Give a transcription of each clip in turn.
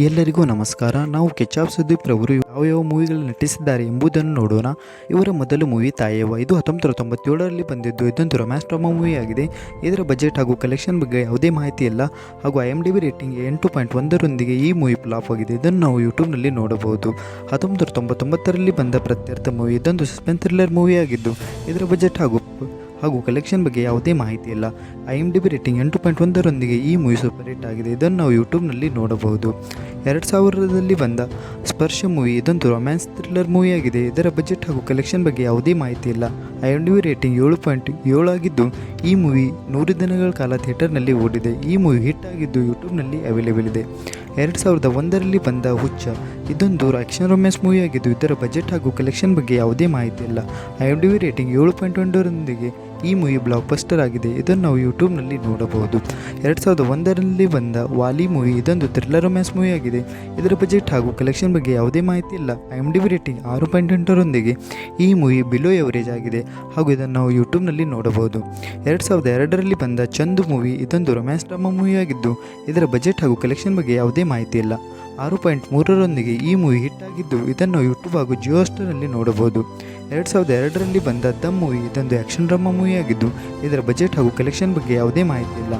ಎಲ್ಲರಿಗೂ ನಮಸ್ಕಾರ. ನಾವು ಕೆಚ್ಚಾಪ್ ಸುದೀಪ್ ರವರು ಯಾವ ಮೂವಿಗಳಲ್ಲಿ ನಟಿಸಿದ್ದಾರೆ ಎಂಬುದನ್ನು ನೋಡೋಣ. ಇವರ ಮೊದಲ ಮೂವಿ ತಾಯವ್ವ. ಇದು 1997ರಲ್ಲಿ ಬಂದಿದ್ದು. ಇದೊಂದು ರೊಮ್ಯಾನ್ಸ್ ಡ್ರಾಮಾ ಮೂವಿ ಆಗಿದೆ. ಇದರ ಬಜೆಟ್ ಹಾಗೂ ಕಲೆಕ್ಷನ್ ಬಗ್ಗೆ ಯಾವುದೇ ಮಾಹಿತಿ ಇಲ್ಲ. ಹಾಗೂ IMDb ರೇಟಿಂಗ್ 8.1ರೊಂದಿಗೆ ಈ ಮೂವಿ ಫ್ಲಾಪ್ ಆಗಿದೆ. ಇದನ್ನು ನಾವು ಯೂಟ್ಯೂಬ್ನಲ್ಲಿ ನೋಡಬಹುದು. 1999ರಲ್ಲಿ ಬಂದ ಪ್ರತ್ಯರ್ಥ ಮೂವಿ. ಇದೊಂದು ಸಸ್ಪೆನ್ಸ್ ಥ್ರಿಲ್ಲರ್ ಮೂವಿ ಆಗಿದ್ದು ಇದರ ಬಜೆಟ್ ಹಾಗೂ ಕಲೆಕ್ಷನ್ ಬಗ್ಗೆ ಯಾವುದೇ ಮಾಹಿತಿ ಇಲ್ಲ. IMDb ರೇಟಿಂಗ್ 8.1ರೊಂದಿಗೆ ಈ ಮೂವಿ ಸೂಪರ್ ಹಿಟ್ ಆಗಿದೆ. ಇದನ್ನು ನಾವು ಯೂಟ್ಯೂಬ್ನಲ್ಲಿ ನೋಡಬಹುದು. 2000ರಲ್ಲಿ ಬಂದ ಸ್ಪರ್ಶ ಮೂವಿ. ಇದೊಂದು ರೊಮ್ಯಾನ್ಸ್ ಥ್ರಿಲ್ಲರ್ ಮೂವಿ ಆಗಿದೆ. ಇದರ ಬಜೆಟ್ ಹಾಗೂ ಕಲೆಕ್ಷನ್ ಬಗ್ಗೆ ಯಾವುದೇ ಮಾಹಿತಿ ಇಲ್ಲ. IMDb ರೇಟಿಂಗ್ 7.7 ಆಗಿದ್ದು ಈ ಮೂವಿ 100 ದಿನಗಳ ಕಾಲ ಥಿಯೇಟರ್ನಲ್ಲಿ ಓಡಿದೆ. ಈ ಮೂವಿ ಹಿಟ್ ಆಗಿದ್ದು ಯೂಟ್ಯೂಬ್ನಲ್ಲಿ ಅವೈಲೇಬಲ್ ಇದೆ. 2001ರಲ್ಲಿ ಬಂದ ಹುಚ್ಚ. ಇದೊಂದು ಆಕ್ಷನ್ ರೊಮ್ಯಾನ್ಸ್ ಮೂವಿ ಆಗಿದ್ದು ಇದರ ಬಜೆಟ್ ಹಾಗೂ ಕಲೆಕ್ಷನ್ ಬಗ್ಗೆ ಯಾವುದೇ ಮಾಹಿತಿ ಇಲ್ಲ. IMDb ರೇಟಿಂಗ್ 7.1ರೊಂದಿಗೆ ಈ ಮೂವಿ ಬ್ಲಾಕ್ ಬಸ್ಟರ್ ಆಗಿದೆ. ಇದನ್ನು ನಾವು ಯೂಟ್ಯೂಬ್ನಲ್ಲಿ ನೋಡಬಹುದು. 2001ರಲ್ಲಿ ಬಂದ ವಾಲಿ ಮೂವಿ. ಇದೊಂದು ಥ್ರಿಲ್ಲರ್ ರೊಮ್ಯಾನ್ಸ್ ಮೂವಿ ಆಗಿದೆ. ಇದರ ಬಜೆಟ್ ಹಾಗೂ ಕಲೆಕ್ಷನ್ ಬಗ್ಗೆ ಯಾವುದೇ ಮಾಹಿತಿ ಇಲ್ಲ. IMDb ರೇಟಿಂಗ್ 6.8ರೊಂದಿಗೆ ಈ ಮೂವಿ ಬಿಲೋ ಎವರೇಜ್ ಆಗಿದೆ ಹಾಗೂ ಇದನ್ನು ನಾವು ಯೂಟ್ಯೂಬ್ನಲ್ಲಿ ನೋಡಬಹುದು. 2002ರಲ್ಲಿ ಬಂದ ಚಂದು ಮೂವಿ. ಇದೊಂದು ರೊಮ್ಯಾನ್ಸ್ ಡ್ರಾಮಾ ಮೂವಿ ಆಗಿದ್ದು ಇದರ ಬಜೆಟ್ ಹಾಗೂ ಕಲೆಕ್ಷನ್ ಬಗ್ಗೆ ಯಾವುದೇ ಮಾಹಿತಿ ಇಲ್ಲ. 6.3ರೊಂದಿಗೆ ಈ ಮೂವಿ ಹಿಟ್ ಆಗಿದ್ದು ಇದನ್ನು ಯೂಟ್ಯೂಬ್ ಹಾಗೂ ಜಿಯೋ ಹಾಟ್‌ಸ್ಟಾರ್‌ನಲ್ಲಿ ನೋಡಬಹುದು. 2002ರಲ್ಲಿ ಬಂದ ದಮ್ ಮೂವಿ. ಇದೊಂದು ಆ್ಯಕ್ಷನ್ ಡ್ರಾಮಾ ಮೂವಿ ಆಗಿದ್ದು ಇದರ ಬಜೆಟ್ ಹಾಗೂ ಕಲೆಕ್ಷನ್ ಬಗ್ಗೆ ಯಾವುದೇ ಮಾಹಿತಿ ಇಲ್ಲ.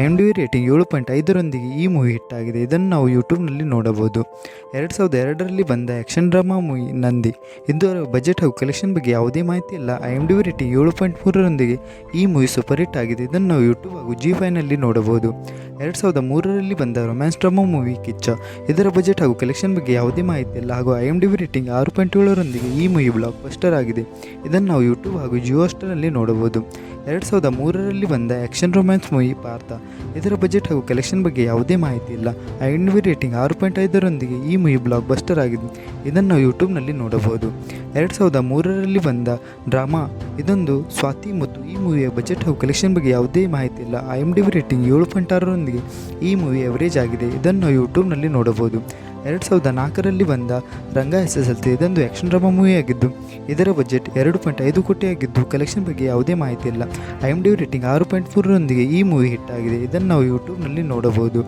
IMDb ರೇಟಿಂಗ್ 7.5ರೊಂದಿಗೆ ಈ ಮೂವಿ ಹಿಟ್ ಆಗಿದೆ. ಇದನ್ನು ನಾವು ಯೂಟ್ಯೂಬ್ನಲ್ಲಿ ನೋಡಬಹುದು. 2002ರಲ್ಲಿ ಬಂದ ಆ್ಯಕ್ಷನ್ ಡ್ರಾಮಾ ಮೂವಿ ನಂದಿ. ಇದರ ಬಜೆಟ್ ಹಾಗೂ ಕಲೆಕ್ಷನ್ ಬಗ್ಗೆ ಯಾವುದೇ ಮಾಹಿತಿ ಇಲ್ಲ. IMDb ರೇಟಿಂಗ್ 7.3ರೊಂದಿಗೆ ಈ ಮೂವಿ ಸೂಪರ್ ಹಿಟ್ ಆಗಿದೆ. ಇದನ್ನು ನಾವು ಯೂಟ್ಯೂಬ್ ಹಾಗೂ ಜಿ5ನಲ್ಲಿ ನೋಡಬಹುದು. 2003ರಲ್ಲಿ ಬಂದ ರೊಮ್ಯಾನ್ಸ್ ಡ್ರಾಮಾ ಮೂವಿ ಕಿಚ್ಚ. ಇದರ ಬಜೆಟ್ ಹಾಗೂ ಕಲೆಕ್ಷನ್ ಬಗ್ಗೆ ಯಾವುದೇ ಮಾಹಿತಿ ಇಲ್ಲ ಹಾಗೂ IMDb ರೇಟಿಂಗ್ 6.7ರೊಂದಿಗೆ ಈ ಮೂವಿ ಬ್ಲಾಕ್ ಬಸ್ಟರ್ ಆಗಿದೆ. ಇದನ್ನು ನಾವು ಯೂಟ್ಯೂಬ್ ಹಾಗೂ ಜಿಯೋ ಹಾಟ್‌ಸ್ಟಾರ್‌ನಲ್ಲಿ ನೋಡಬಹುದು. 2003ರಲ್ಲಿ ಬಂದ ಆ್ಯಕ್ಷನ್ ರೊಮ್ಯಾನ್ಸ್ ಮೂವಿ ಪಾರ್ಥ. ಇದರ ಬಜೆಟ್ ಹಾಗೂ ಕಲೆಕ್ಷನ್ ಬಗ್ಗೆ ಯಾವುದೇ ಮಾಹಿತಿ ಇಲ್ಲ. IMDb ರೇಟಿಂಗ್ 6.5ರೊಂದಿಗೆ ಈ ಮೂವಿ ಬ್ಲಾಕ್ ಬಸ್ಟರ್ ಆಗಿದೆ. ಇದನ್ನು ನಾವು ಯೂಟ್ಯೂಬ್ನಲ್ಲಿ ನೋಡಬಹುದು. 2003ರಲ್ಲಿ ಬಂದ ಡ್ರಾಮಾ. ಇದೊಂದು ಸ್ವಾತಿ ಮುತ್ತು. ಈ ಮೂವಿಯ ಬಜೆಟ್ ಹಾಗೂ ಕಲೆಕ್ಷನ್ ಬಗ್ಗೆ ಯಾವುದೇ ಮಾಹಿತಿ ಇಲ್ಲ. IMDb ರೇಟಿಂಗ್ 7.6ರೊಂದಿಗೆ ಈ ಮೂವಿ ಎವರೇಜ್ ಆಗಿದೆ. ಇದನ್ನು ನಾವು ಯೂಟ್ಯೂಬ್ನಲ್ಲಿ ನೋಡಬಹುದು. 2004ರಲ್ಲಿ ಬಂದ ರಂಗ SSLC. ಇದೊಂದು ಆ್ಯಕ್ಷನ್ ಡ್ರಾಮಾ ಮೂವಿ ಆಗಿದ್ದು ಇದರ ಬಜೆಟ್ 2.5 ಕೋಟಿ ಆಗಿದ್ದು ಕಲೆಕ್ಷನ್ ಬಗ್ಗೆ ಯಾವುದೇ ಮಾಹಿತಿ ಇಲ್ಲ. IMDb ರೇಟಿಂಗ್ 6.3ರೊಂದಿಗೆ ಈ ಮೂವಿ ಹಿಟ್ ಆಗಿದೆ. ಇದನ್ನು ನಾವು ಯೂಟ್ಯೂಬ್ನಲ್ಲಿ ನೋಡಬಹುದು.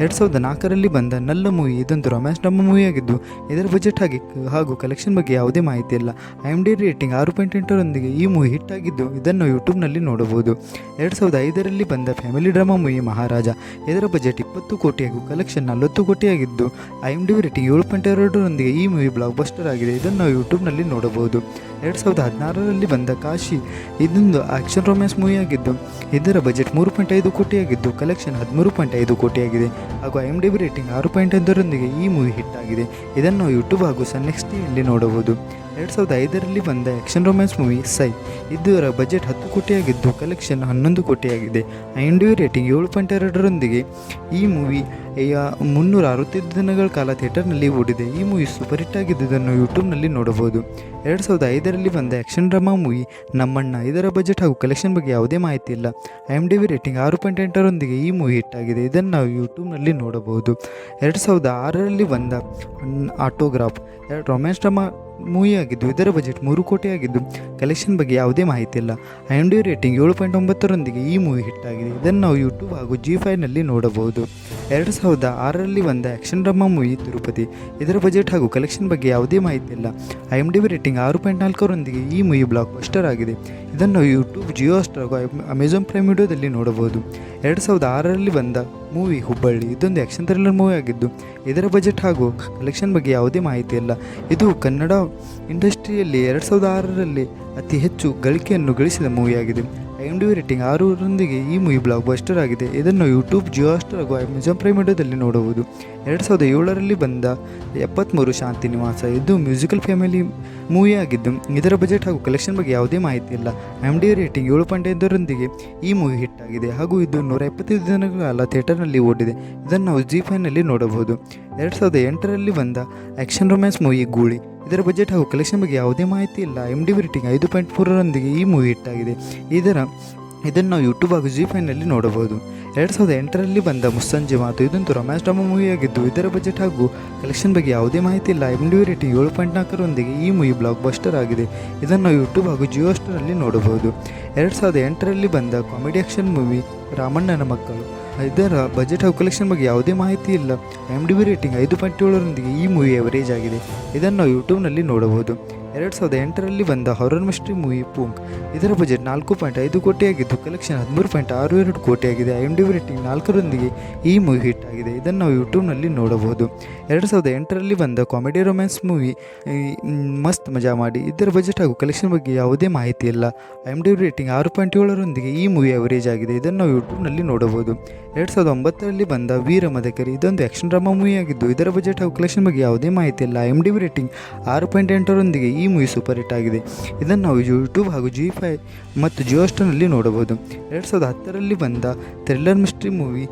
2004ರಲ್ಲಿ ಬಂದ ನಲ್ಲ ಮೂವಿ. ಇದೊಂದು ರೊಮ್ಯಾನ್ಸ್ ಡ್ರಾಮಾ ಮೂವಿ ಆಗಿದ್ದು ಇದರ ಬಜೆಟ್ ಹಾಗೂ ಕಲೆಕ್ಷನ್ ಬಗ್ಗೆ ಯಾವುದೇ ಮಾಹಿತಿ ಇಲ್ಲ. IMDb ರೇಟಿಂಗ್ 6.8ರೊಂದಿಗೆ ಈ ಮೂವಿ ಹಿಟ್ ಆಗಿದ್ದು ಇದನ್ನು ಯೂಟ್ಯೂಬ್ನಲ್ಲಿ ನೋಡಬಹುದು. 2005ರಲ್ಲಿ ಬಂದ ಫ್ಯಾಮಿಲಿ ಡ್ರಾಮಾ ಮೂವಿ ಮಹಾರಾಜ. ಇದರ ಬಜೆಟ್ 20 ಕೋಟಿ ಹಾಗೂ ಕಲೆಕ್ಷನ್ 40 ಕೋಟಿ ಆಗಿದ್ದು IMDb ರೇಟಿಂಗ್ 7.2ರೊಂದಿಗೆ ಈ ಮೂವಿ ಬ್ಲಾಕ್ ಬಸ್ಟರ್ ಆಗಿದೆ. ಇದನ್ನು ನಾವು ಯೂಟ್ಯೂಬ್ನಲ್ಲಿ ನೋಡಬಹುದು. 2016ರಲ್ಲಿ ಬಂದ ಕಾಶಿ. ಇದೊಂದು ಆಕ್ಷನ್ ರೊಮ್ಯಾನ್ಸ್ ಮೂವಿ ಆಗಿದ್ದು ಇದರ ಬಜೆಟ್ 3.5 ಕೋಟಿ ಆಗಿದ್ದು ಕಲೆಕ್ಷನ್ 13.5 ಕೋಟಿ ಆಗಿದೆ ಹಾಗೂ IMDb ರೇಟಿಂಗ್ 6.1ರೊಂದಿಗೆ ಈ ಮೂವಿ ಹಿಟ್ ಆಗಿದೆ. ಇದನ್ನು ನಾವು ಯೂಟ್ಯೂಬ್ ಹಾಗೂ ಸನ್ ನೆಕ್ಸ್ಟ್‌ನಲ್ಲಿ ನೋಡಬಹುದು. 2005ರಲ್ಲಿ ಬಂದ ಆ್ಯಕ್ಷನ್ ರೊಮ್ಯಾನ್ಸ್ ಮೂವಿ ಸೈ. ಇದರ ಬಜೆಟ್ 10 ಕೋಟಿ ಆಗಿದ್ದು ಕಲೆಕ್ಷನ್ 11 ಕೋಟಿ ಆಗಿದೆ. IMDb ರೇಟಿಂಗ್ 7.2ರೊಂದಿಗೆ ಈ ಮೂವಿ 365 ದಿನಗಳ ಕಾಲ ಥಿಯೇಟರ್ನಲ್ಲಿ ಓಡಿದೆ. ಈ ಮೂವಿ ಸೂಪರ್ ಹಿಟ್ ಆಗಿದ್ದುದನ್ನು ಯೂಟ್ಯೂಬ್ನಲ್ಲಿ ನೋಡಬಹುದು. 2005ರಲ್ಲಿ ಬಂದ ಆ್ಯಕ್ಷನ್ ಡ್ರಾಮಾ ಮೂವಿ ನಮ್ಮಣ್ಣ. ಇದರ ಬಜೆಟ್ ಹಾಗೂ ಕಲೆಕ್ಷನ್ ಬಗ್ಗೆ ಯಾವುದೇ ಮಾಹಿತಿ ಇಲ್ಲ. IMDb ರೇಟಿಂಗ್ 6.8ರೊಂದಿಗೆ ಈ ಮೂವಿ ಹಿಟ್ ಆಗಿದೆ. ಇದನ್ನು ನಾವು ಯೂಟ್ಯೂಬ್ನಲ್ಲಿ ನೋಡಬಹುದು. 2006ರಲ್ಲಿ ಬಂದ ಆಟೋಗ್ರಾಫ್. ರೊಮ್ಯಾನ್ಸ್ ಡ್ರಾಮಾ ಮೂವಿ ಆಗಿದ್ದು ಇದರ ಬಜೆಟ್ 3 ಕೋಟಿ ಆಗಿದ್ದು ಕಲೆಕ್ಷನ್ ಬಗ್ಗೆ ಯಾವುದೇ ಮಾಹಿತಿ ಇಲ್ಲ. IMDb ರೇಟಿಂಗ್ 7.9ರೊಂದಿಗೆ ಈ ಮೂವಿ ಹಿಟ್ ಆಗಿದೆ. ಇದನ್ನು ನಾವು ಯೂಟ್ಯೂಬ್ ಹಾಗೂ ಜಿ5ನಲ್ಲಿ ನೋಡಬಹುದು. 2006ರಲ್ಲಿ ಬಂದ ಆ್ಯಕ್ಷನ್ ಡ್ರಾಮಾ ಮೂವಿ ತಿರುಪತಿ. ಇದರ ಬಜೆಟ್ ಹಾಗೂ ಕಲೆಕ್ಷನ್ ಬಗ್ಗೆ ಯಾವುದೇ ಮಾಹಿತಿ ಇಲ್ಲ. IMDb ರೇಟಿಂಗ್ 6.4ರೊಂದಿಗೆ ಈ ಮೂವಿ ಬ್ಲಾಕ್ ಬಸ್ಟರ್ ಆಗಿದೆ. ಇದನ್ನು ಯೂಟ್ಯೂಬ್, ಜಿಯೋ ಹಾಟ್‌ಸ್ಟಾರ್ ಹಾಗೂ ಅಮೆಜಾನ್ ಪ್ರೈಮ್ ವಿಡಿಯೋದಲ್ಲಿ ನೋಡಬಹುದು. 2006ರಲ್ಲಿ ಬಂದ ಮೂವಿ ಹುಬ್ಬಳ್ಳಿ. ಇದೊಂದು ಆ್ಯಕ್ಷನ್ ಥ್ರಿಲ್ಲರ್ ಮೂವಿ ಆಗಿದ್ದು ಇದರ ಬಜೆಟ್ ಹಾಗೂ ಕಲೆಕ್ಷನ್ ಬಗ್ಗೆ ಯಾವುದೇ ಮಾಹಿತಿ ಇಲ್ಲ. ಇದು ಕನ್ನಡ ಇಂಡಸ್ಟ್ರಿಯಲ್ಲಿ 2006ರಲ್ಲಿ ಅತಿ ಹೆಚ್ಚು ಗಳಿಕೆಯನ್ನು ಗಳಿಸಿದ ಮೂವಿಯಾಗಿದೆ. IMDb ರೇಟಿಂಗ್ 6ರೊಂದಿಗೆ ಈ ಮೂವಿ ಬ್ಲಾಕ್ ಬಸ್ಟರ್ ಆಗಿದೆ. ಇದನ್ನು ಯೂಟ್ಯೂಬ್, ಜಿಯೋ ಹಾಟ್‌ಸ್ಟಾರ್ ಹಾಗೂ ಅಮೆಜಾನ್ ಪ್ರೈಮ್ ವಿಡಿಯೋದಲ್ಲಿ ನೋಡಬಹುದು. 2007ರಲ್ಲಿ ಬಂದ 73 ಶಾಂತಿ ನಿವಾಸ. ಇದು ಮ್ಯೂಸಿಕಲ್ ಫ್ಯಾಮಿಲಿ ಮೂವಿ ಆಗಿದ್ದು ಇದರ ಬಜೆಟ್ ಹಾಗೂ ಕಲೆಕ್ಷನ್ ಬಗ್ಗೆ ಯಾವುದೇ ಮಾಹಿತಿ ಇಲ್ಲ. IMDb ರೇಟಿಂಗ್ 7.5ರೊಂದಿಗೆ ಈ ಮೂವಿ ಹಿಟ್ ಆಗಿದೆ ಹಾಗೂ ಇದು 125 ದಿನಗಳ ಕಾಲ ಥಿಯೇಟರ್ನಲ್ಲಿ ಓಡಿದೆ. ಇದನ್ನು ನಾವು ಜಿ5ನಲ್ಲಿ ನೋಡಬಹುದು. 2008ರಲ್ಲಿ ಬಂದ ಆ್ಯಕ್ಷನ್ ರೊಮ್ಯಾನ್ಸ್ ಮೂವಿ ಗೂಳಿ. ಇದರ ಬಜೆಟ್ ಹಾಗೂ ಕಲೆಕ್ಷನ್ ಬಗ್ಗೆ ಯಾವುದೇ ಮಾಹಿತಿ ಇಲ್ಲ. IMDb ರೇಟಿಂಗ್ 5.3ರೊಂದಿಗೆ ಈ ಮೂವಿ ಹಿಟ್ ಆಗಿದೆ. ಇದನ್ನು ನಾವು ಯೂಟ್ಯೂಬ್ ಹಾಗೂ ಜಿ5ನಲ್ಲಿ ನೋಡಬಹುದು. 2008ರಲ್ಲಿ ಬಂದ ಮುಸ್ಸಂಜೆ ಮಾತು. ಇದೊಂದು ರೊಮ್ಯಾನ್ಸ್ ಡ್ರಾಮಾ ಮೂವಿ ಆಗಿದ್ದು ಇದರ ಬಜೆಟ್ ಹಾಗೂ ಕಲೆಕ್ಷನ್ ಬಗ್ಗೆ ಯಾವುದೇ ಮಾಹಿತಿ ಇಲ್ಲ. IMDb ರೇಟಿಂಗ್ 7.4ರೊಂದಿಗೆ ಈ ಮೂವಿ ಬ್ಲಾಕ್ ಬಸ್ಟರ್ ಆಗಿದೆ. ಇದನ್ನು ನಾವು ಯೂಟ್ಯೂಬ್ ಹಾಗೂ ಜಿಯೋ ಹಾಟ್‌ಸ್ಟಾರ್‌ನಲ್ಲಿ ನೋಡಬಹುದು. 2008ರಲ್ಲಿ ಬಂದ ಕಾಮಿಡಿ ಆಕ್ಷನ್ ಮೂವಿ ರಾಮಣ್ಣನ ಮಕ್ಕಳು. ಇದರ ಬಜೆಟ್ ಹಾಗೂ ಕಲೆಕ್ಷನ್ ಬಗ್ಗೆ ಯಾವುದೇ ಮಾಹಿತಿ ಇಲ್ಲ. IMDb ರೇಟಿಂಗ್ 5.7ರೊಂದಿಗೆ ಈ ಮೂವಿ ಅವರೇಜ್ ಆಗಿದೆ. ಇದನ್ನು ನಾವು ಯೂಟ್ಯೂಬ್ನಲ್ಲಿ ನೋಡಬಹುದು. 2008ರಲ್ಲಿ ಬಂದ ಹಾರರ್ ಮಿಸ್ಟ್ರಿ ಮೂವಿ ಪೂಂಕ್. ಇದರ ಬಜೆಟ್ 4.5 ಕೋಟಿಯಾಗಿದ್ದು ಕಲೆಕ್ಷನ್ 13.62 ಕೋಟಿಯಾಗಿದೆ. IMDb ರೇಟಿಂಗ್ 4ರೊಂದಿಗೆ ಈ ಮೂವಿ ಹಿಟ್ ಆಗಿದೆ. ಇದನ್ನು ನಾವು ಯೂಟ್ಯೂಬ್ನಲ್ಲಿ ನೋಡಬಹುದು. 2008ರಲ್ಲಿ ಬಂದ ಕಾಮಿಡಿ ರೊಮ್ಯಾನ್ಸ್ ಮೂವಿ ಮಸ್ತ್ ಮಜಾ ಮಾಡಿ. ಇದರ ಬಜೆಟ್ ಹಾಗೂ ಕಲೆಕ್ಷನ್ ಬಗ್ಗೆ ಯಾವುದೇ ಮಾಹಿತಿ ಇಲ್ಲ. IMDb ರೇಟಿಂಗ್ 6.7ರೊಂದಿಗೆ ಈ ಮೂವಿ ಅವರೇಜ್ ಆಗಿದೆ. ಇದನ್ನು ನಾವು ಯೂಟ್ಯೂಬ್ನಲ್ಲಿ ನೋಡಬಹುದು. 2009ರಲ್ಲಿ ಬಂದ ವೀರ ಮದಕರಿ. ಇದೊಂದು ಆ್ಯಕ್ಷನ್ ಡ್ರಾಮಾ ಮೂವಿಯಾಗಿದ್ದು ಇದರ ಬಜೆಟ್ ಹಾಗೂ ಕಲೆಕ್ಷನ್ ಬಗ್ಗೆ ಯಾವುದೇ ಮಾಹಿತಿ ಇಲ್ಲ. IMDb ರೇಟಿಂಗ್ 6.8ರೊಂದಿಗೆ ಈ ಮೂವಿ ಸೂಪರ್ ಹಿಟ್ ಆಗಿದೆ. ಇದನ್ನು ನಾವು ಯೂಟ್ಯೂಬ್ ಹಾಗೂ G5 ಮತ್ತು ಜಿಯೋ ಸ್ಟಾರ್ನಲ್ಲಿ ನೋಡಬಹುದು. 2010ರಲ್ಲಿ ಬಂದ ಥ್ರಿಲ್ಲರ್ ಮಿಸ್ಟ್ರಿ ಮೂವಿ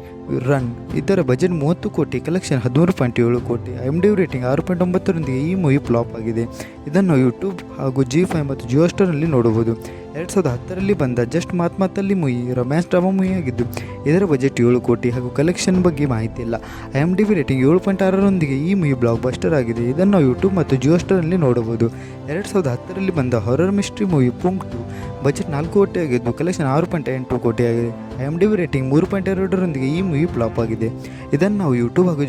ರನ್. ಇದರ ಬಜೆಟ್ 30 ಕೋಟಿ, ಕಲೆಕ್ಷನ್ 13.7 ಕೋಟಿ. IMDb ರೇಟಿಂಗ್ 6.9ರೊಂದಿಗೆ ಈ ಮೂವಿ ಫ್ಲಾಪ್ ಆಗಿದೆ. ಇದನ್ನು ನಾವು ಯೂಟ್ಯೂಬ್ ಹಾಗೂ G5 ಮತ್ತು ಜಿಯೋ ಸ್ಟಾರ್ನಲ್ಲಿ ನೋಡಬಹುದು. 2010ರಲ್ಲಿ ಬಂದ ಜಸ್ಟ್ ಮಾತಲ್ಲಿ ಮೂವಿ ರೊಮ್ಯಾನ್ಸ್ ಡ್ರಾಮಾ ಮೂವಿಯಾಗಿದ್ದು ಇದರ ಬಜೆಟ್ 7 ಕೋಟಿ ಹಾಗೂ ಕಲೆಕ್ಷನ್ ಬಗ್ಗೆ ಮಾಹಿತಿ ಇಲ್ಲ. IMDb ರೇಟಿಂಗ್ 7.6ರೊಂದಿಗೆ ಈ ಮೂವಿ ಬ್ಲಾಕ್ ಬಸ್ಟರ್ ಆಗಿದೆ. ಇದನ್ನು ನಾವು ಯೂಟ್ಯೂಬ್ ಮತ್ತು ಜಿಯೋ ಸ್ಟಾರ್ನಲ್ಲಿ ನೋಡಬಹುದು. 2010ರಲ್ಲಿ ಬಂದ horror mystery movie Phoonk 2. Budget 4 ಕೋಟಿಯಾಗಿದ್ದು ಕಲೆಕ್ಷನ್ 6.8 ಕೋಟಿಯಾಗಿದೆ. IMDb ರೇಟಿಂಗ್ 3.2ರೊಂದಿಗೆ ಈ ಮೂವಿ ಫ್ಲಾಪ್ ಆಗಿದೆ. ಇದನ್ನು ನಾವು ಯೂಟ್ಯೂಬ್ ಹಾಗೂ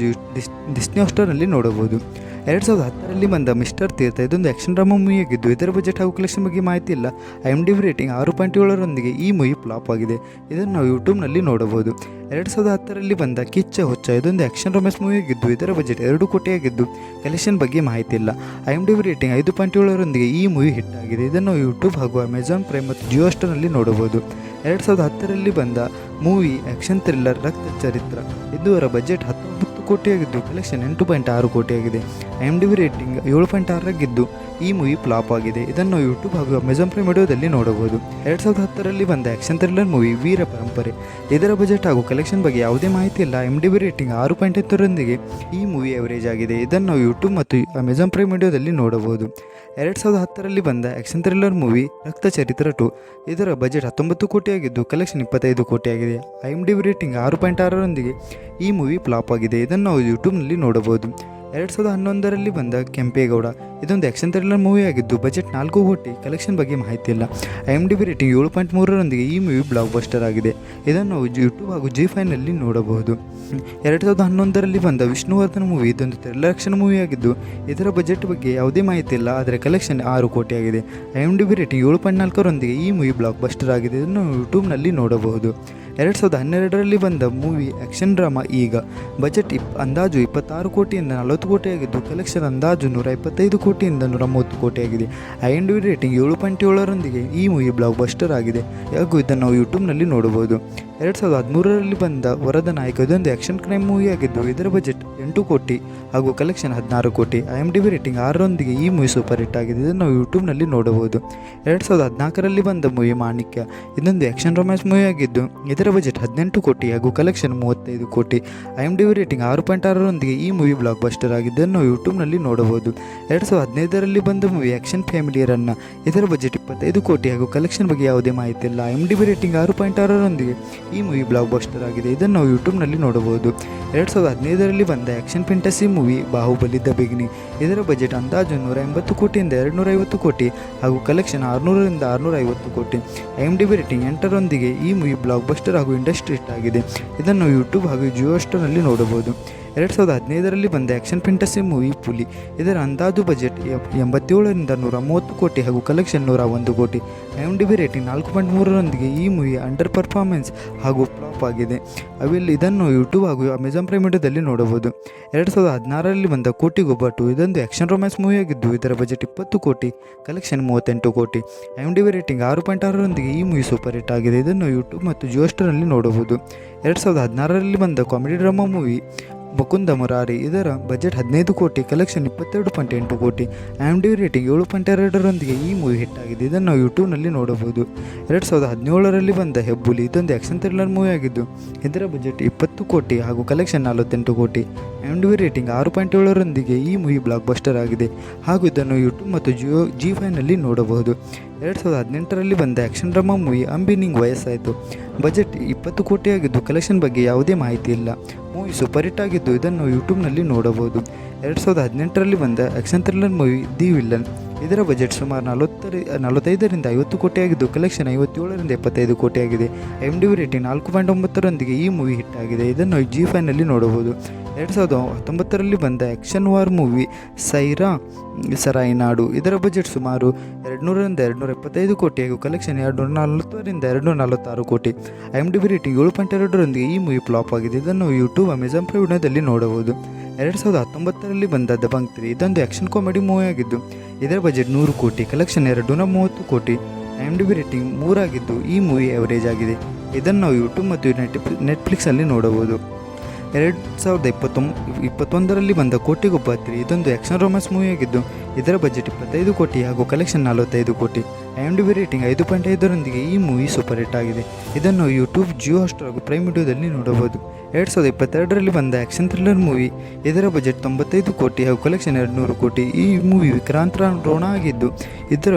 ಡಿಸ್ನಿ ಹಾಟ್‌ಸ್ಟಾರ್ನಲ್ಲಿ ನೋಡಬಹುದು. 2010ರಲ್ಲಿ ಬಂದ ಮಿಸ್ಟರ್ ತೀರ್ಥ. ಇದೊಂದು ಆ್ಯಕ್ಷನ್ ಡ್ರಾಮಾ ಮೂವಿಯಾಗಿದ್ದು ಇದರ ಬಜೆಟ್ ಹಾಗೂ ಕಲೆಕ್ಷನ್ ಬಗ್ಗೆ ಮಾಹಿತಿ ಇಲ್ಲ. IMDb ರೇಟಿಂಗ್ 6.7ರೊಂದಿಗೆ ಈ ಮೂವಿ ಫ್ಲಾಪ್ ಆಗಿದೆ. ಇದನ್ನು ನಾವು ಯೂಟ್ಯೂಬ್ನಲ್ಲಿ ನೋಡಬಹುದು. 2010ರಲ್ಲಿ ಬಂದ ಕಿಚ್ಚ ಹುಚ್ಚ. ಇದೊಂದು ಆ್ಯಕ್ಷನ್ ರೊಮ್ಯಾನ್ಸ್ ಮೂವಿಯಾಗಿದ್ದು ಇದರ ಬಜೆಟ್ 2 ಕೋಟಿಯಾಗಿದ್ದು ಕಲೆಕ್ಷನ್ ಬಗ್ಗೆ ಮಾಹಿತಿ ಇಲ್ಲ. IMDb ರೇಟಿಂಗ್ 5.7ರೊಂದಿಗೆ ಈ ಮೂವಿ ಹಿಟ್ ಆಗಿದೆ. ಇದನ್ನು ನಾವು ಯೂಟ್ಯೂಬ್ ಹಾಗೂ ಅಮೆಜಾನ್ ಪ್ರೈಮ್ ಮತ್ತು ಜಿಯೋ ಸ್ಟಾರ್ನಲ್ಲಿ ನೋಡಬಹುದು. 2010ರಲ್ಲಿ ಬಂದ ಮೂವಿ ಆ್ಯಕ್ಷನ್ ಥ್ರಿಲ್ಲರ್ ರಕ್ತ ಚರಿತ್ರ. ಇದರ ಬಜೆಟ್ 19 ಕೋಟಿಯಾಗಿದ್ದು ಕಲೆಕ್ಷನ್ 8.6 ಕೋಟಿಯಾಗಿದೆ. IMDb ರೇಟಿಂಗ್ 7.6ರಾಗಿದ್ದು ಈ ಮೂವಿ ಫ್ಲಾಪ್ ಆಗಿದೆ. ಇದನ್ನು ನಾವು ಯೂಟ್ಯೂಬ್ ಹಾಗೂ ಅಮೆಜಾನ್ ಪ್ರೈಮ್ ವಿಡಿಯೋದಲ್ಲಿ ನೋಡಬಹುದು. 2010ರಲ್ಲಿ ಬಂದ ಆ್ಯಕ್ಷನ್ ಥ್ರಿಲ್ಲರ್ ಮೂವಿ ವೀರ ಪರಂಪರೆ. ಇದರ ಬಜೆಟ್ ಹಾಗೂ ಕಲೆಕ್ಷನ್ ಬಗ್ಗೆ ಯಾವುದೇ ಮಾಹಿತಿ ಇಲ್ಲ. IMDb ರೇಟಿಂಗ್ 6.8ರೊಂದಿಗೆ ಈ ಮೂವಿ ಅವರೇಜ್ ಆಗಿದೆ. ಇದನ್ನು ನಾವು ಯೂಟ್ಯೂಬ್ ಮತ್ತು ಅಮೆಜಾನ್ ಪ್ರೈಮ್ ವಿಡಿಯೋದಲ್ಲಿ ನೋಡಬಹುದು. 2010ರಲ್ಲಿ ಬಂದ ಆ್ಯಕ್ಷನ್ ಥ್ರಿಲ್ಲರ್ ಮೂವಿ ರಕ್ತ ಚರಿತ್ರ 2. ಇದರ ಬಜೆಟ್ 19 ಕೋಟಿಯಾಗಿದ್ದು ಕಲೆಕ್ಷನ್ 25 ಕೋಟಿಯಾಗಿದೆ. IMDb ರೇಟಿಂಗ್ 6.6ರೊಂದಿಗೆ ಈ ಮೂವಿ ಫ್ಲಾಪ್ ಆಗಿದೆ. ಇದನ್ನು ನಾವು ಯೂಟ್ಯೂಬ್ನಲ್ಲಿ ನೋಡಬಹುದು. 2011ರಲ್ಲಿ ಬಂದ ಕೆಂಪೇಗೌಡ. ಇದೊಂದು ಆ್ಯಕ್ಷನ್ ಥ್ರಿಲ್ಲರ್ ಮೂವಿಯಾಗಿದ್ದು ಬಜೆಟ್ 4 ಕೋಟಿ, ಕಲೆಕ್ಷನ್ ಬಗ್ಗೆ ಮಾಹಿತಿ ಇಲ್ಲ. IMDb ರೇಟಿಂಗ್ 7.3ರೊಂದಿಗೆ ಈ ಮೂವಿ ಬ್ಲಾಕ್ ಬಸ್ಟರ್ ಆಗಿದೆ. ಇದನ್ನು ನಾವು ಯೂಟ್ಯೂಬ್ ಹಾಗೂ G5ನಲ್ಲಿ ನೋಡಬಹುದು. 2011ರಲ್ಲಿ ಬಂದ ವಿಷ್ಣುವರ್ಧನ್ ಮೂವಿ. ಇದೊಂದು ಥ್ರಿಲ್ಲರ್ ಆ್ಯಕ್ಷನ್ ಮೂವಿಯಾಗಿದ್ದು ಇದರ ಬಜೆಟ್ ಬಗ್ಗೆ ಯಾವುದೇ ಮಾಹಿತಿ ಇಲ್ಲ, ಆದರೆ ಕಲೆಕ್ಷನ್ 6 ಕೋಟಿಯಾಗಿದೆ. IMDb ರೇಟಿಂಗ್ 7.4ರೊಂದಿಗೆ ಈ ಮೂವಿ ಬ್ಲಾಕ್ ಬಸ್ಟರ್ ಆಗಿದೆ. ಇದನ್ನು ಯೂಟ್ಯೂಬ್ನಲ್ಲಿ ನೋಡಬಹುದು. 2012ರಲ್ಲಿ ಬಂದ ಮೂವಿ ಆ್ಯಕ್ಷನ್ ಡ್ರಾಮಾ ಈಗ. ಬಜೆಟ್ ಅಂದಾಜು 26 ಕೋಟಿಯಿಂದ 40 ಕೋಟಿಯಾಗಿದ್ದು ಕಲೆಕ್ಷನ್ ಅಂದಾಜು 125 ಕೋಟಿಯಿಂದ 130 ಕೋಟಿಯಾಗಿದೆ. IMDb ರೇಟಿಂಗ್ 7.7ರೊಂದಿಗೆ ಈ ಮೂವಿ ಬ್ಲಾಕ್ ಬಸ್ಟರ್ ಆಗಿದೆ ಹಾಗೂ ಇದನ್ನು ನಾವು ಯೂಟ್ಯೂಬ್ನಲ್ಲಿ ನೋಡಬಹುದು. 2013ರಲ್ಲಿ ಬಂದ ವರದ ನಾಯಕ. ಇದೊಂದು ಆ್ಯಕ್ಷನ್ ಕ್ರೈಮ್ ಮೂವಿಯಾಗಿದ್ದು ಇದರ ಬಜೆಟ್ 8 ಕೋಟಿ ಹಾಗೂ ಕಲೆಕ್ಷನ್ 16 ಕೋಟಿ. IMDb ರೇಟಿಂಗ್ 6ರೊಂದಿಗೆ ಈ ಮೂವಿ ಸೂಪರ್ ಹಿಟ್ ಆಗಿದೆ. ಇದನ್ನು ನಾವು ಯೂಟ್ಯೂಬ್ನಲ್ಲಿ ನೋಡಬಹುದು. 2014ರಲ್ಲಿ ಬಂದ ಮೂವಿ ಮಾಣಿಕ್ಯ. ಇದೊಂದು ಆ್ಯಕ್ಷನ್ ರೊಮ್ಯಾನ್ಸ್ ಮೂವಿಯಾಗಿದ್ದು ಇದರ ಬಜೆಟ್ 18 ಕೋಟಿ ಹಾಗೂ ಕಲೆಕ್ಷನ್ 35 ಕೋಟಿ. IMDb ರೇಟಿಂಗ್ 6.6ರೊಂದಿಗೆ ಈ ಮೂವಿ ಬ್ಲಾಕ್ ಬಸ್ಟರ್ ಆಗಿದ್ದನ್ನು ನಾವು ಯೂಟ್ಯೂಬ್ನಲ್ಲಿ ನೋಡಬಹುದು. 2015ರಲ್ಲಿ ಬಂದ ಮೂವಿ ಆ್ಯಕ್ಷನ್ ಫ್ಯಾಮಿಲಿ ರನ್ನ. ಇದರ ಬಜೆಟ್ 25 ಕೋಟಿ ಹಾಗೂ ಕಲೆಕ್ಷನ್ ಬಗ್ಗೆ ಯಾವುದೇ ಮಾಹಿತಿ ಇಲ್ಲ. IMDb ರೇಟಿಂಗ್ 6.6ರೊಂದಿಗೆ ಈ ಮೂವಿ ಬ್ಲಾಕ್ ಬಸ್ಟರ್ ಆಗಿದೆ. ಇದನ್ನು ನಾವು ಯೂಟ್ಯೂಬ್ನಲ್ಲಿ ನೋಡಬಹುದು. 2015ರಲ್ಲಿ ಬಂದ action fantasy movie Baahubali the beginning. ಇದರ ಬಜೆಟ್ ಅಂದಾಜು 180 ಕೋಟಿಯಿಂದ 250 ಕೋಟಿ ಹಾಗೂ ಕಲೆಕ್ಷನ್ 600ರಿಂದ 650 ಕೋಟಿ. IMDb ರೇಟಿಂಗ್ 8ರೊಂದಿಗೆ ಈ ಮೂವಿ ಬ್ಲಾಕ್ ಬಸ್ಟರ್ ಹಾಗೂ ಇಂಡಸ್ಟ್ರಿ ಹಿಟ್ ಆಗಿದೆ. ಇದನ್ನು ಯೂಟ್ಯೂಬ್ ಹಾಗೂ ಜಿಯೋ ಸ್ಟಾರ್ನಲ್ಲಿ ನೋಡಬಹುದು. 2015ರಲ್ಲಿ ಬಂದ ಆ್ಯಕ್ಷನ್ ಫ್ಯಾಂಟಸಿ ಮೂವಿ ಪುಲಿ. ಇದರ ಅಂದಾಜು ಬಜೆಟ್ 87ರಿಂದ 130 ಕೋಟಿ ಹಾಗೂ ಕಲೆಕ್ಷನ್ 101 ಕೋಟಿ. IMDb ರೇಟಿಂಗ್ 4.3ರೊಂದಿಗೆ ಈ ಮೂವಿ ಅಂಡರ್ ಪರ್ಫಾರ್ಮೆನ್ಸ್ ಹಾಗೂ ಫ್ಲಾಪ್ ಆಗಿದೆ. ಇದನ್ನು ಯೂಟ್ಯೂಬ್ ಹಾಗೂ ಅಮೆಜಾನ್ ಪ್ರೈಮ್ ವಿಡಿಯೋದಲ್ಲಿ ನೋಡಬಹುದು. 2016ರಲ್ಲಿ ಬಂದ ಕೋಟಿಗೊಬ್ಬ 2. ಇದೊಂದು ಆ್ಯಕ್ಷನ್ ರೊಮ್ಯಾನ್ಸ್ ಮೂವಿಯಾಗಿದ್ದು ಇದರ ಬಜೆಟ್ 20 ಕೋಟಿ, ಕಲೆಕ್ಷನ್ 38 ಕೋಟಿ. IMDb ರೇಟಿಂಗ್ 6.6ರೊಂದಿಗೆ ಈ ಮೂವಿ ಸೂಪರ್ ಹಿಟ್ ಆಗಿದೆ. ಇದನ್ನು ಯೂಟ್ಯೂಬ್ ಮತ್ತು ಜಿಯೋ ಸ್ಟಾರ್ನಲ್ಲಿ ನೋಡಬಹುದು. 2016ರಲ್ಲಿ ಬಂದ comedy drama movie Mukunda Murari. ಇದರ ಬಜೆಟ್ 15 ಕೋಟಿ, ಕಲೆಕ್ಷನ್ 22.8 ಕೋಟಿ. IMDb ರೇಟಿಂಗ್ 7.2ರೊಂದಿಗೆ ಈ ಮೂವಿ ಹಿಟ್ ಆಗಿದೆ. ಇದನ್ನು ನಾವು ಯೂಟ್ಯೂಬ್ನಲ್ಲಿ ನೋಡಬಹುದು. 2017ರಲ್ಲಿ ಬಂದ ಹೆಬ್ಬುಲಿ. ಇದೊಂದು ಆ್ಯಕ್ಷನ್ ಥ್ರಿಲ್ಲರ್ ಮೂವಿಯಾಗಿದ್ದು ಇದರ ಬಜೆಟ್ 20 ಕೋಟಿ ಹಾಗೂ ಕಲೆಕ್ಷನ್ 48 ಕೋಟಿ. IMDb ರೇಟಿಂಗ್ 6.7ರೊಂದಿಗೆ ಈ ಮೂವಿ ಬ್ಲಾಕ್ ಬಸ್ಟರ್ ಆಗಿದೆ ಹಾಗೂ ಇದನ್ನು ಯೂಟ್ಯೂಬ್ ಮತ್ತು G5ನಲ್ಲಿ ನೋಡಬಹುದು. 2018ರಲ್ಲಿ ಬಂದ ಆ್ಯಕ್ಷನ್ ಡ್ರಾಮಾ ಮೂವಿ ಅಂಬಿ ನಿಂಗ್ ವಯಸ್ಸಾಯಿತು. ಬಜೆಟ್ 20 ಕೋಟಿಯಾಗಿದ್ದು ಕಲೆಕ್ಷನ್ ಬಗ್ಗೆ ಯಾವುದೇ ಮಾಹಿತಿ ಇಲ್ಲ. ಮೂವಿ ಸೂಪರ್ ಹಿಟ್ ಆಗಿದ್ದು ಇದನ್ನು ಯೂಟ್ಯೂಬ್ನಲ್ಲಿ ನೋಡಬಹುದು. 2018ರಲ್ಲಿ ಬಂದ action thriller movie the villain. ಇದರ ಬಜೆಟ್ ಸುಮಾರು 45ರಿಂದ 50 ಕೋಟಿಯಾಗಿದ್ದು ಕಲೆಕ್ಷನ್ 57ರಿಂದ 75 ಕೋಟಿಯಾಗಿದೆ. IMDb ರೇಟಿಂಗ್ 4.9ರೊಂದಿಗೆ ಈ ಮೂವಿ ಹಿಟ್ ಆಗಿದೆ. ಇದನ್ನು ಜಿ5ನಲ್ಲಿ ನೋಡಬಹುದು. 2019ರಲ್ಲಿ ಬಂದ ಆ್ಯಕ್ಷನ್ ವಾರ್ ಮೂವಿ ಸರಾಯಿ ನಾಡು. ಇದರ ಬಜೆಟ್ ಸುಮಾರು 200ರಿಂದ 275 ಕೋಟಿ ಹಾಗೂ ಕಲೆಕ್ಷನ್ 240ರಿಂದ 246 ಕೋಟಿ. IMDb ರೇಟಿಂಗ್ 7.2ರೊಂದಿಗೆ ಈ ಮೂವಿ ಫ್ಲಾಪ್ ಆಗಿದೆ. ಇದನ್ನು ಯೂಟ್ಯೂಬ್, ಅಮೆಜಾನ್ ಪ್ರೈಮ್ ವಿಡಿಯೋದಲ್ಲಿ ನೋಡಬಹುದು. 2019ರಲ್ಲಿ ಬಂದ ದಬಂಗ್ 3 ಇದೊಂದು ಆ್ಯಕ್ಷನ್ ಕಾಮಿಡಿ ಮೂವಿ ಆಗಿದ್ದು ಇದರ ಬಜೆಟ್ 100 ಕೋಟಿ, ಕಲೆಕ್ಷನ್ 230 ಕೋಟಿ. IMDb ರೇಟಿಂಗ್ 3 ಆಗಿದ್ದು ಈ ಮೂವಿ ಎವರೇಜ್ ಆಗಿದೆ. ಇದನ್ನು ನಾವು ಯೂಟ್ಯೂಬ್ ಮತ್ತು ನೆಟ್ಫ್ಲಿಕ್ಸಲ್ಲಿ ನೋಡಬಹುದು. 2021ರಲ್ಲಿ ಬಂದ ಕೋಟಿಗೊಬ್ಬ 3 ಇದೊಂದು ಆ್ಯಕ್ಷನ್ ರೊಮ್ಯಾನ್ಸ್ ಮೂವಿ ಆಗಿದ್ದು ಇದರ ಬಜೆಟ್ 25 ಕೋಟಿ ಹಾಗೂ ಕಲೆಕ್ಷನ್ 45 ಕೋಟಿ. IMDb ರೇಟಿಂಗ್ 5.5ರೊಂದಿಗೆ ಈ ಮೂವಿ ಸೂಪರ್ ಹಿಟ್ ಆಗಿದೆ. ಇದನ್ನು ಯೂಟ್ಯೂಬ್, ಜಿಯೋ ಹಾಟ್‌ಸ್ಟಾರ್ ಹಾಗೂ ಪ್ರೈಮ್ ವಿಡಿಯೋದಲ್ಲಿ ನೋಡಬಹುದು. 2022ರಲ್ಲಿ ಬಂದ ಆ್ಯಕ್ಷನ್ ಥ್ರಿಲ್ಲರ್ ಮೂವಿ ಇದರ ಬಜೆಟ್ 95 ಕೋಟಿ ಹಾಗೂ ಕಲೆಕ್ಷನ್ 200 ಕೋಟಿ. ಈ ಮೂವಿ ವಿಕ್ರಾಂತ್ ರೋಣ ಆಗಿದ್ದು ಇದರ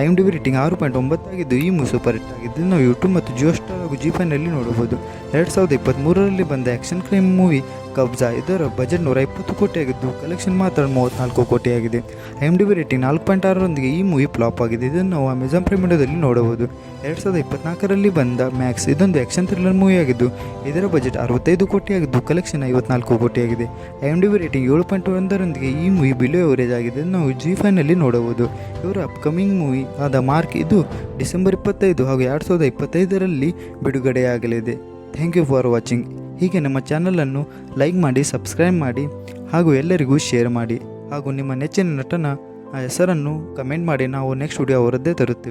IMDb ರೇಟಿಂಗ್ 6.9 ಆಗಿದ್ದು ಈ ಮೂವಿ ಸೂಪರ್ ಹಿಟ್ ಆಗಿದ್ದು ನಾವು ಯೂಟ್ಯೂಬ್ ಮತ್ತು ಜಿಯೋ ಸ್ಟಾರ್ ಹಾಗೂ ಜಿ5ನಲ್ಲಿ ನೋಡಬಹುದು. 2023ರಲ್ಲಿ ಬಂದ ಆ್ಯಕ್ಷನ್ ಕ್ರೈಮ್ ಮೂವಿ ಕಬ್ಜಾ ಇದರ ಬಜೆಟ್ 120 ಕೋಟಿ ಆಗಿದ್ದು ಕಲೆಕ್ಷನ್ ಮಾತ್ರ 34 ಕೋಟಿಯಾಗಿದೆ. IMDb ರೇಟಿಂಗ್ 4.6ರೊಂದಿಗೆ ಈ ಮೂವಿ ಫ್ಲಾಪ್ ಆಗಿದೆ. ಇದನ್ನು ನಾವು ಅಮೆಜಾನ್ ಪ್ರೈಮ್ ವಿಡಿಯೋದಲ್ಲಿ ನೋಡಬಹುದು. 2024ರಲ್ಲಿ ಬಂದ ಮ್ಯಾಕ್ಸ್ ಇದೊಂದು ಆ್ಯಕ್ಷನ್ ಥ್ರಿಲ್ಲರ್ ಮೂವಿ ಆಗಿದ್ದು ಇದರ ಬಜೆಟ್ 65 ಕೋಟಿ ಆಗಿದ್ದು ಕಲೆಕ್ಷನ್ 54 ಕೋಟಿಯಾಗಿದೆ. IMDb ರೇಟಿಂಗ್ 7.1ರೊಂದಿಗೆ ಈ ಮೂವಿ ಬಿಲೋ ಎವರೇಜ್ ಆಗಿದೆ. ನಾವು ಜಿ5ನಲ್ಲಿ ನೋಡಬಹುದು. ಇವರ ಅಪ್ಕಮಿಂಗ್ ಮೂವಿ ಆದ ಮಾರ್ಕ್ ಇದು ಡಿಸೆಂಬರ್ 25 ಹಾಗೂ 2025ರಲ್ಲಿ ಬಿಡುಗಡೆಯಾಗಲಿದೆ. Thank you for watching. ಹೀಗೆ ನಮ್ಮ ಚಾನಲನ್ನು ಲೈಕ್ ಮಾಡಿ, ಸಬ್ಸ್ಕ್ರೈಬ್ ಮಾಡಿ ಹಾಗೂ ಎಲ್ಲರಿಗೂ ಶೇರ್ ಮಾಡಿ ಹಾಗೂ ನಿಮ್ಮ ನೆಚ್ಚಿನ ನಟನ ಹೆಸರನ್ನು ಕಮೆಂಟ್ ಮಾಡಿ. ನಾವು ನೆಕ್ಸ್ಟ್ ವಿಡಿಯೋ ಅವರದ್ದೇ ತರುತ್ತೇವೆ.